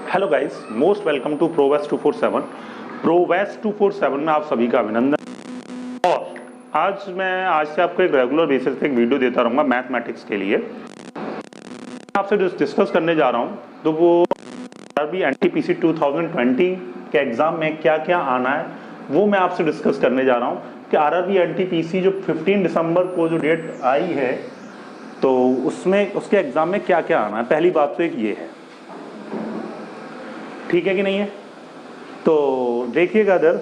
Hello guys, most welcome to Prowess 247। Prowess 247 में आप सभी का अभिनंदन। और आज से आपको एक रेगुलर बेसिस पे एक वीडियो देता रहूँगा मैथमेटिक्स के लिए। आपसे डिस्कस करने जा रहा हूँ तो वो आरआरबी एनटीपीसी 2020 के एग्जाम में क्या क्या आना है वो मैं आपसे डिस्कस करने जा रहा हूँ कि आरआरबी एनटीपीसी जो 15 दिसंबर को जो डेट आई है तो उसमें उसके एग्जाम में क्या क्या आना है। पहली बात तो एक ये है, ठीक है कि नहीं है? तो देखिएगा इधर,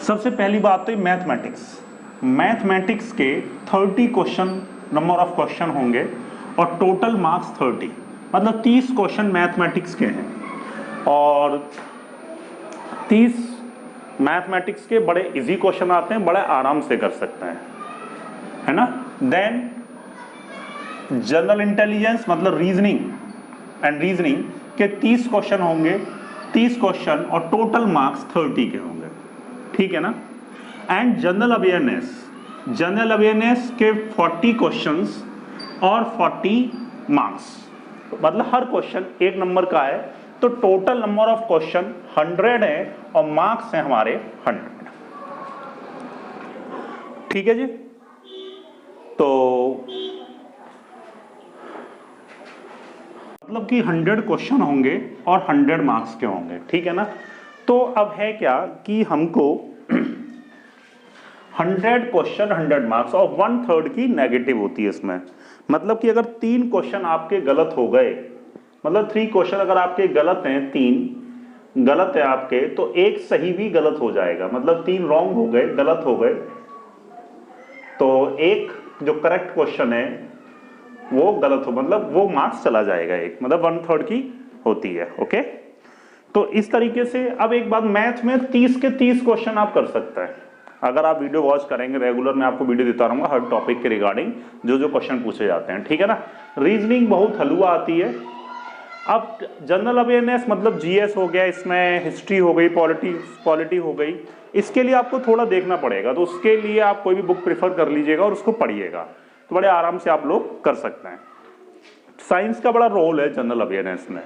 सबसे पहली बात तो मैथमेटिक्स के 30 क्वेश्चन, नंबर ऑफ क्वेश्चन होंगे और टोटल मार्क्स 30, मतलब 30 क्वेश्चन मैथमेटिक्स के हैं और 30 मैथमेटिक्स के बड़े इजी क्वेश्चन आते हैं, बड़े आराम से कर सकते हैं, है ना। देन जनरल इंटेलिजेंस मतलब रीजनिंग के 30 क्वेश्चन होंगे, 30 क्वेश्चन और टोटल मार्क्स 30 के होंगे, ठीक है ना। एंड जनरल अवेयरनेस के 40 क्वेश्चंस और 40 मार्क्स, मतलब हर क्वेश्चन 1 नंबर का है, तो टोटल नंबर ऑफ क्वेश्चन 100 है और मार्क्स हैं हमारे 100, ठीक है जी। तो मतलब कि 100 क्वेश्चन होंगे और 100 मार्क्स के होंगे, ठीक है ना। तो अब है क्या कि हमको 100 क्वेश्चन 100 मार्क्स और 1/3 की नेगेटिव होती है इसमें। मतलब कि अगर 3 क्वेश्चन आपके गलत हो गए, मतलब 3 क्वेश्चन अगर आपके गलत हैं, 3 गलत है आपके, तो एक सही भी गलत हो जाएगा, मतलब 3 रॉन्ग हो गए, गलत हो गए, तो एक जो करेक्ट क्वेश्चन है वो गलत हो, मतलब वो मार्क्स चला जाएगा एक, मतलब 1/3 की होती है। ओके, तो इस तरीके से अब एक बात, मैथ में 30 के 30 क्वेश्चन आप कर सकते हैं अगर आप वीडियो वॉच करेंगे रेगुलर। मैं आपको वीडियो देता रहूंगा हर टॉपिक के रिगार्डिंग जो जो क्वेश्चन पूछे जाते हैं, ठीक है ना। रीजनिंग बहुत हलवा आती है। अब जनरल अवेयरनेस मतलब जीएस हो गया, इसमें हिस्ट्री हो गई, पॉलिटी हो गई, इसके लिए आपको थोड़ा देखना पड़ेगा, तो उसके लिए आप कोई भी बुक प्रेफर कर लीजिएगा और उसको पढ़िएगा, तो बड़े आराम से आप लोग कर सकते हैं। साइंस का बड़ा रोल है जनरल अवेयरनेस में।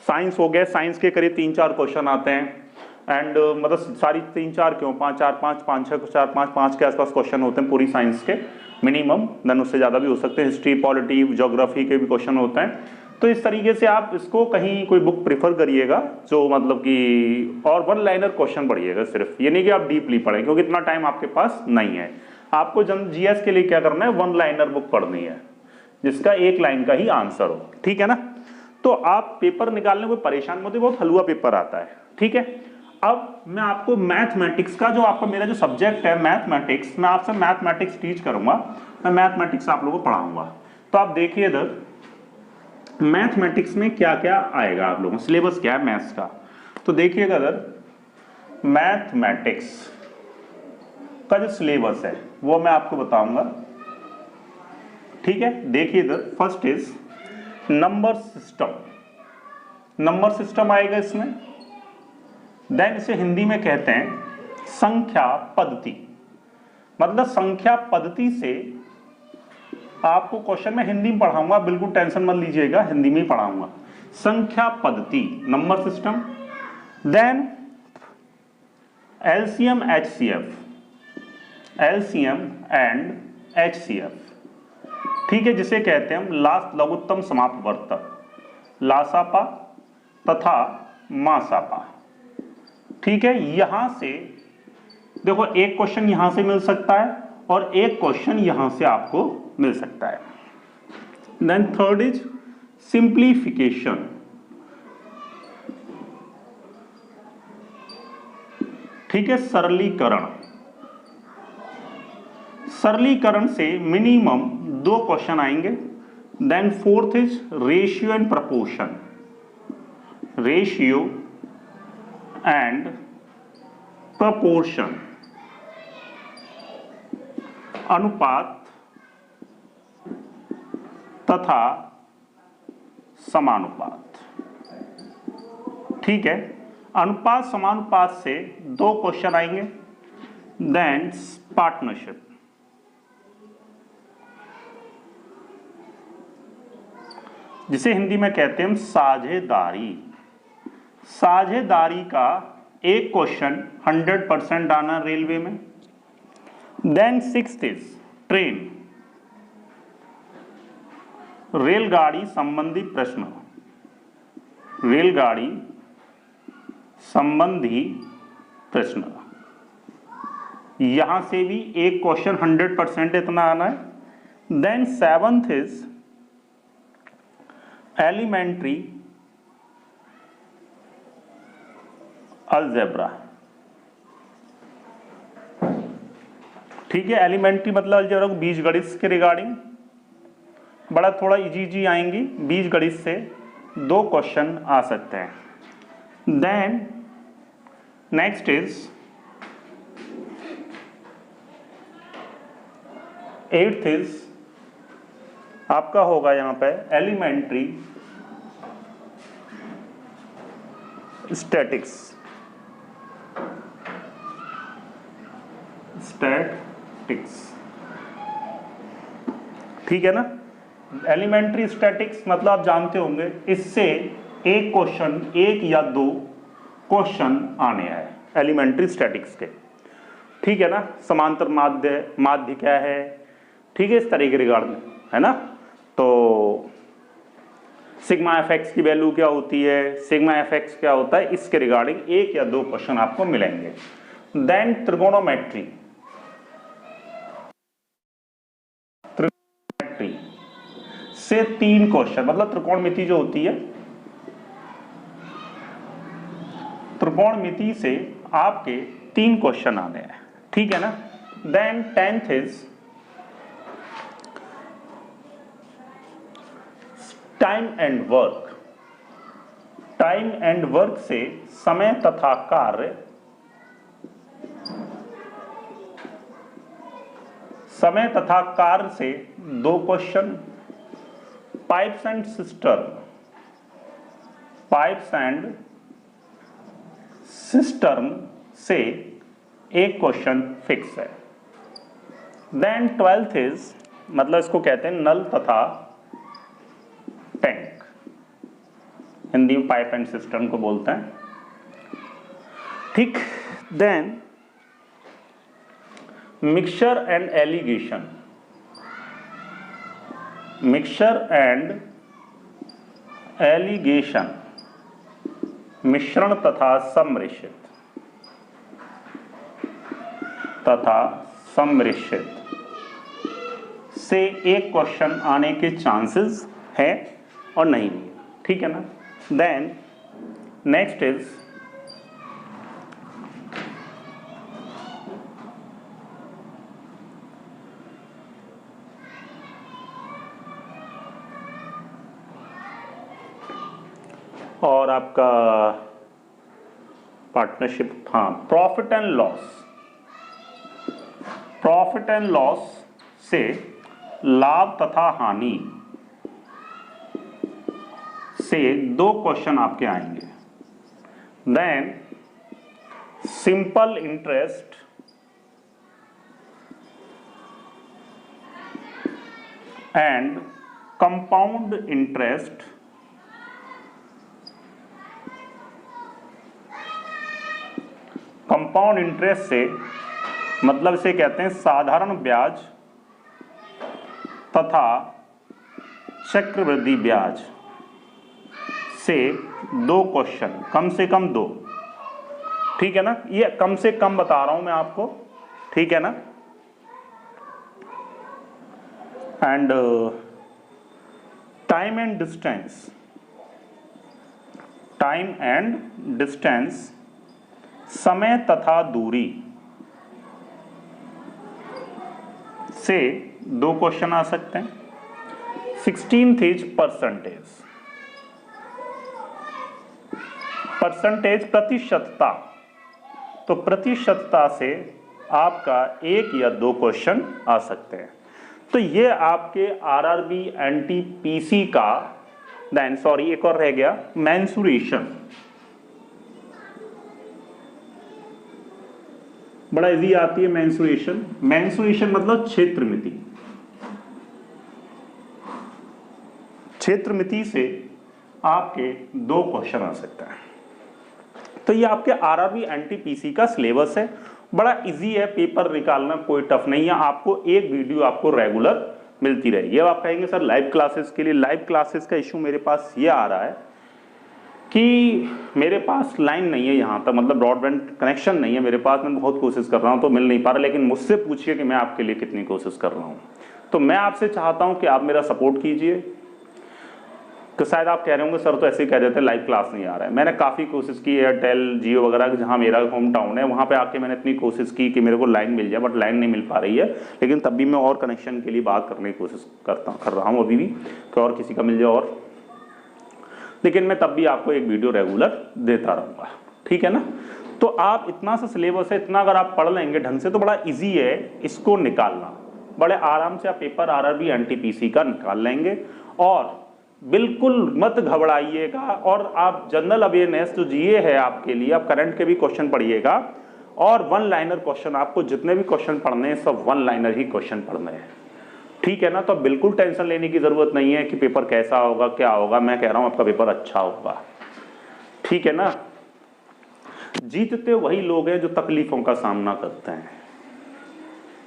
साइंस हो गया, साइंस के करीब 3-4 क्वेश्चन आते हैं एंड मतलब सारी 3-4 क्यों, 5 के आसपास क्वेश्चन होते हैं पूरी साइंस के मिनिमम, देन उससे ज़्यादा भी हो सकते हैं। हिस्ट्री, पॉलिटी, ज्योग्राफी के भी क्वेश्चन होते हैं। तो इस तरीके से आप इसको कहीं कोई बुक प्रेफर करिएगा जो मतलब कि, और 1 लाइनर क्वेश्चन पढ़िएगा सिर्फ, ये नहीं कि आप डीपली पढ़ें क्योंकि इतना टाइम आपके पास नहीं है। आपको जीएस के लिए क्या करना है, 1 लाइनर बुक पढ़नी है जिसका 1 लाइन का ही आंसर हो, ठीक है ना। तो आप पेपर निकालने को परेशान मत, बहुत हलवा पेपर आता है, ठीक है। अब मैं आपको मैथमेटिक्स का, जो आपका मेरा जो सब्जेक्ट है मैथमेटिक्स, मैं आपसे मैथमेटिक्स टीच करूंगा, मैं मैथमेटिक्स आप लोगों को पढ़ाऊंगा। तो आप देखिए इधर मैथमेटिक्स में क्या क्या आएगा, आप लोगों सिलेबस क्या है मैथ्स का। तो देखिएगा इधर मैथमेटिक्स का जो सिलेबस है वो मैं आपको बताऊंगा, ठीक है। देखिए इधर फर्स्ट इज नंबर सिस्टम आएगा इसमें। देन इसे हिंदी में कहते हैं संख्या पद्धति, मतलब संख्या पद्धति से आपको क्वेश्चन में हिंदी में पढ़ाऊंगा, बिल्कुल टेंशन मत लीजिएगा, हिंदी में ही पढ़ाऊंगा। संख्या पद्धति, number system, then LCM and HCF, ठीक है, जिसे कहते हैं हम लघुत्तम समापवर्तक, लासापा तथा मासापा, ठीक है। यहां से देखो एक क्वेश्चन यहां से मिल सकता है और एक क्वेश्चन यहां से आपको मिल सकता है। देन थर्ड इज सिंप्लीफिकेशन, ठीक है, सरलीकरण से मिनिमम 2 क्वेश्चन आएंगे। Then fourth is ratio and proportion, अनुपात तथा समानुपात, ठीक है। अनुपात समानुपात से 2 क्वेश्चन आएंगे। देन पार्टनरशिप, जिसे हिंदी में कहते हैं हम साझेदारी। साझेदारी का एक क्वेश्चन 100% आना रेलवे में। देन 6th इज ट्रेन, रेलगाड़ी संबंधी प्रश्न, रेलगाड़ी संबंधी प्रश्न, यहां से भी एक क्वेश्चन 100% इतना आना है। Then 7th is elementary algebra. ठीक है, एलिमेंट्री मतलब अलजेब्रा को बीजगणित के रिगार्डिंग बड़ा थोड़ा इजी आएंगी, बीजगणित से 2 क्वेश्चन आ सकते हैं। Then next is 8th is आपका होगा यहां पे एलिमेंट्री स्टैटिक्स, स्टैटिक्स। ठीक है ना, एलिमेंट्री स्टैटिक्स मतलब आप जानते होंगे, इससे एक क्वेश्चन, 1 या 2 क्वेश्चन आने हैं एलिमेंट्री स्टैटिक्स के। ठीक है ना, समांतर माध्य क्या है, ठीक है, इस तरह के रिगार्ड में, है ना। तो सिग्मा एफ एक्स की वैल्यू क्या होती है, सिग्मा एफ एक्स क्या होता है, इसके रिगार्डिंग 1 या 2 क्वेश्चन आपको मिलेंगे। देन त्रिकोणोमेट्री, त्रिकोणोमेट्री से 3 क्वेश्चन, मतलब त्रिकोणमिति जो होती है, त्रिकोणमिति से आपके 3 क्वेश्चन आने हैं। ठीक है ना। Then 10th is time and work, time and work से समय तथा कार्य, समय तथा कार्य से 2 क्वेश्चन। Pipes and cistern, pipes and cistern से 1 क्वेश्चन फिक्स है। देन 12th इज मतलब इसको कहते हैं नल तथा टैंक, हिंदी में पाइप एंड सिस्टम को बोलते हैं। ठीक। Then mixture and alligation, mixture and alligation, मिश्रण तथा सम्मिश्रित, तथा सम्मिश्रित से 1 क्वेश्चन आने के चांसेस है और नहीं भी। ठीक है ना। देन नेक्स्ट इज और आपका पार्टनरशिप, हाँ, profit and loss, profit and loss से लाभ तथा हानि से 2 क्वेश्चन आपके आएंगे। Then simple interest and compound interest, compound interest से मतलब इसे कहते हैं साधारण ब्याज तथा चक्रवृद्धि ब्याज से 2 क्वेश्चन, कम से कम 2। ठीक है ना, ये कम से कम बता रहा हूं मैं आपको। ठीक है ना। And time and distance, time and distance, समय तथा दूरी से 2 क्वेश्चन आ सकते हैं। 16th इज परसेंटेज, परसेंटेज प्रतिशतता, तो प्रतिशतता से आपका 1 या 2 क्वेश्चन आ सकते हैं। तो ये आपके आरआरबी एनटीपीसी का, देन सॉरी एक और रह गया, मेंसुरेशन। बड़ा इजी आती है मेंसुरेशन। मेंसुरेशन मतलब क्षेत्रमिति, क्षेत्रमिति से आपके 2 क्वेश्चन आ सकते हैं। तो ये आपके आरआरबी एनटीपीसी का सिलेबस है, बड़ा इजी है, पेपर निकालना कोई टफ नहीं है। आपको एक वीडियो आपको रेगुलर मिलती रहेगी। अब आप कहेंगे सर लाइव क्लासेस के लिए, लाइव क्लासेस का इशू मेरे पास ये आ रहा है कि मेरे पास लाइन नहीं है यहाँ तक, मतलब ब्रॉडबैंड कनेक्शन नहीं है मेरे पास, मैं बहुत कोशिश कर रहा हूँ तो मिल नहीं पा रहा। लेकिन मुझसे पूछिए कि मैं आपके लिए कितनी कोशिश कर रहा हूँ। तो मैं आपसे चाहता हूँ कि आप मेरा सपोर्ट कीजिए। तो शायद आप कह रहे होंगे सर तो ऐसे ही कह देते हैं लाइव क्लास नहीं आ रहा है। मैंने काफ़ी कोशिश की, एयरटेल जियो वगैरह जहाँ मेरा होम टाउन है वहाँ पे आके मैंने इतनी कोशिश की कि मेरे को लाइन मिल जाए, बट लाइन नहीं मिल पा रही है। लेकिन तब भी मैं और कनेक्शन के लिए बात करने की कोशिश कर रहा हूँ अभी भी कि और किसी का मिल जाए और, लेकिन मैं तब भी आपको एक वीडियो रेगुलर देता रहूँगा, ठीक है ना। तो आप इतना सा सिलेबस है, इतना अगर आप पढ़ लेंगे ढंग से तो बड़ा ईजी है इसको निकालना। बड़े आराम से आप पेपर आरआरबी एनटीपीसी का निकाल लेंगे और बिल्कुल मत घबराइएगा। और आप जनरल अवेयरनेस जो जीए है आपके लिए, आप करंट के भी क्वेश्चन पढ़िएगा और 1 लाइनर क्वेश्चन, आपको जितने भी क्वेश्चन पढ़ने हैं सब 1 लाइनर ही क्वेश्चन पढ़ने हैं, ठीक है ना। तो बिल्कुल टेंशन लेने की जरूरत नहीं है कि पेपर कैसा होगा क्या होगा। मैं कह रहा हूं आपका पेपर अच्छा होगा, ठीक है ना। जीतते वही लोग हैं जो तकलीफों का सामना करते हैं,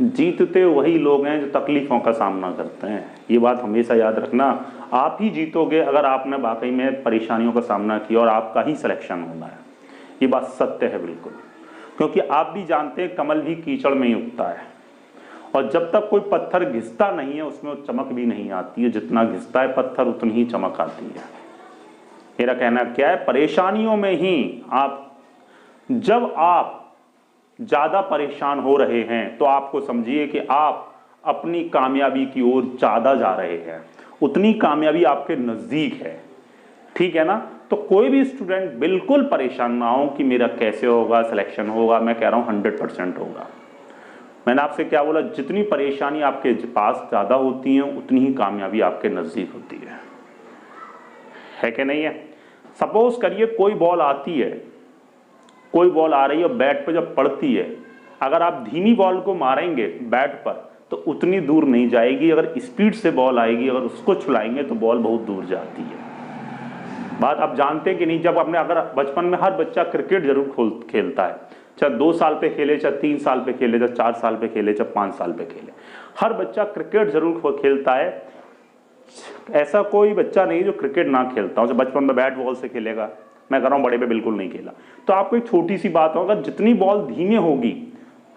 जीतते वही लोग हैं जो तकलीफों का सामना करते हैं। ये बात हमेशा याद रखना। आप ही जीतोगे अगर आपने वाकई में परेशानियों का सामना किया और आपका ही सिलेक्शन होना है। ये बात सत्य है बिल्कुल, क्योंकि आप भी जानते हैं कमल भी कीचड़ में ही उगता है और जब तक कोई पत्थर घिसता नहीं है उसमें चमक भी नहीं आती है। जितना घिसता है पत्थर उतनी ही चमक आती है। मेरा कहना क्या है, परेशानियों में ही आप, जब आप ज्यादा परेशान हो रहे हैं तो आपको समझिए कि आप अपनी कामयाबी की ओर ज्यादा जा रहे हैं, उतनी कामयाबी आपके नजदीक है, ठीक है ना। तो कोई भी स्टूडेंट बिल्कुल परेशान ना हो कि मेरा कैसे होगा सिलेक्शन होगा। मैं कह रहा हूं 100% होगा। मैंने आपसे क्या बोला, जितनी परेशानी आपके पास ज्यादा होती है उतनी ही कामयाबी आपके नजदीक होती है कि नहीं है। सपोज करिए कोई बॉल आती है, कोई बॉल आ रही है और बैट पे जब पड़ती है, अगर आप धीमी बॉल को मारेंगे बैट पर तो उतनी दूर नहीं जाएगी। अगर स्पीड से बॉल आएगी, अगर उसको छुड़ाएंगे तो बॉल बहुत दूर जाती है। बात आप जानते हैं कि नहीं। जब आपने, अगर बचपन में हर बच्चा क्रिकेट जरूर खेलता है, चाहे 2 साल पे खेले, चाहे 3 साल पे खेले, चाहे 4 साल पे खेले, चाहे 5 साल पे खेले, हर बच्चा क्रिकेट जरूर खेलता है। ऐसा कोई बच्चा नहीं जो क्रिकेट ना खेलता हो। बचपन में बैट बॉल से खेलेगा, मैं कह रहा हूं बड़े पे बिल्कुल नहीं खेला। तो आपको एक छोटी सी बात होगा, जितनी बॉल धीमे होगी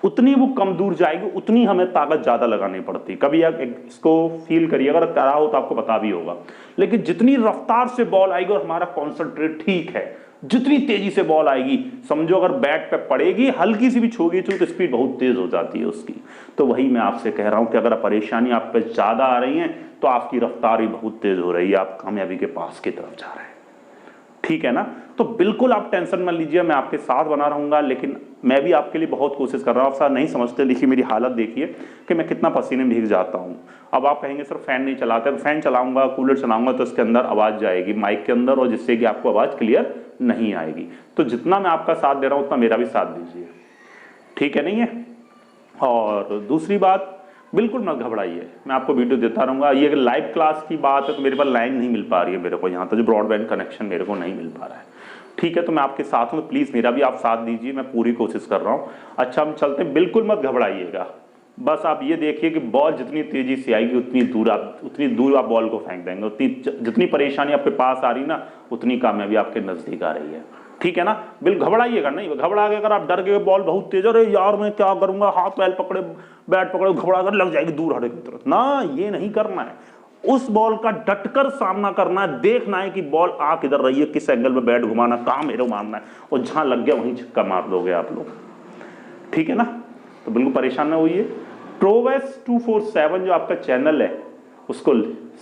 उतनी वो कम दूर जाएगी, उतनी हमें ताकत ज्यादा लगानी पड़ती। कभी आप इसको फील करिए, अगर करा हो तो आपको पता भी होगा। लेकिन जितनी रफ्तार से बॉल आएगी और हमारा कॉन्सेंट्रेट ठीक है, जितनी तेजी से बॉल आएगी, समझो अगर बैट पे पड़ेगी हल्की सी भी छोगी तो स्पीड बहुत तेज हो जाती है उसकी। तो वही मैं आपसे कह रहा हूं कि अगर परेशानी आप पे ज्यादा आ रही है तो आपकी रफ्तार भी बहुत तेज हो रही है, आप कामयाबी के पास की तरफ जा रहे हैं, ठीक है ना। तो बिल्कुल आप टेंशन मत लीजिए, मैं आपके साथ बना रहूंगा। लेकिन मैं भी आपके लिए बहुत कोशिश कर रहा हूं। आप सर नहीं समझते, देखिए मेरी हालत देखिए कि मैं कितना पसीने में भीग जाता हूं। अब आप कहेंगे सर फैन नहीं चलाते, तो फैन चलाऊंगा, कूलर चलाऊंगा तो इसके अंदर आवाज जाएगी माइक के अंदर, और जिससे कि आपको आवाज क्लियर नहीं आएगी। तो जितना मैं आपका साथ दे रहा हूं उतना मेरा भी साथ दीजिए, ठीक है नहीं है। और दूसरी बात, बिल्कुल मत घबराइए, मैं आपको वीडियो देता रहूंगा। ये अगर लाइव क्लास की बात है तो मेरे पास लाइन नहीं मिल पा रही है मेरे को, यहाँ तो जो ब्रॉडबैंड कनेक्शन मेरे को नहीं मिल पा रहा है, ठीक है। तो मैं आपके साथ हूँ, प्लीज मेरा भी आप साथ दीजिए, मैं पूरी कोशिश कर रहा हूँ। अच्छा हम चलते हैं, बिल्कुल मत घबराइएगा। बस आप ये देखिए कि बॉल जितनी तेजी से आएगी उतनी दूर आप बॉल को फेंक देंगे। उतनी जितनी परेशानी आपके पास आ रही ना, उतनी कामयाबी आपके नजदीक आ रही है, ठीक है ना। बिल्कुल घबराइएगा नहीं। घबरा के अगर आप डर गए बॉल बहुत तेज, अरे यार मैं क्या करूंगा, हाथ पैर पकड़े बैट पकड़े, घबरा कर लग जाएगी दूर हटे की तरफ ना, ये नहीं करना है। उस बॉल का डटकर सामना करना है, देखना है कि बॉल आ किधर रही है, किस एंगल में बैट घुमाना, कहां मेरे मारना है, और जहां लग गया वहीं छक्का मार दोगे आप लोग, ठीक है ना। तो बिल्कुल परेशान ना होइए। प्रोवेस 247 जो आपका चैनल है उसको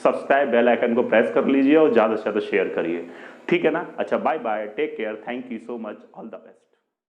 सब्सक्राइब, बेल आइकन को प्रेस कर लीजिए और ज्यादा से ज्यादा शेयर करिए, ठीक है ना। अच्छा bye bye, take care, thank you so much, all the best.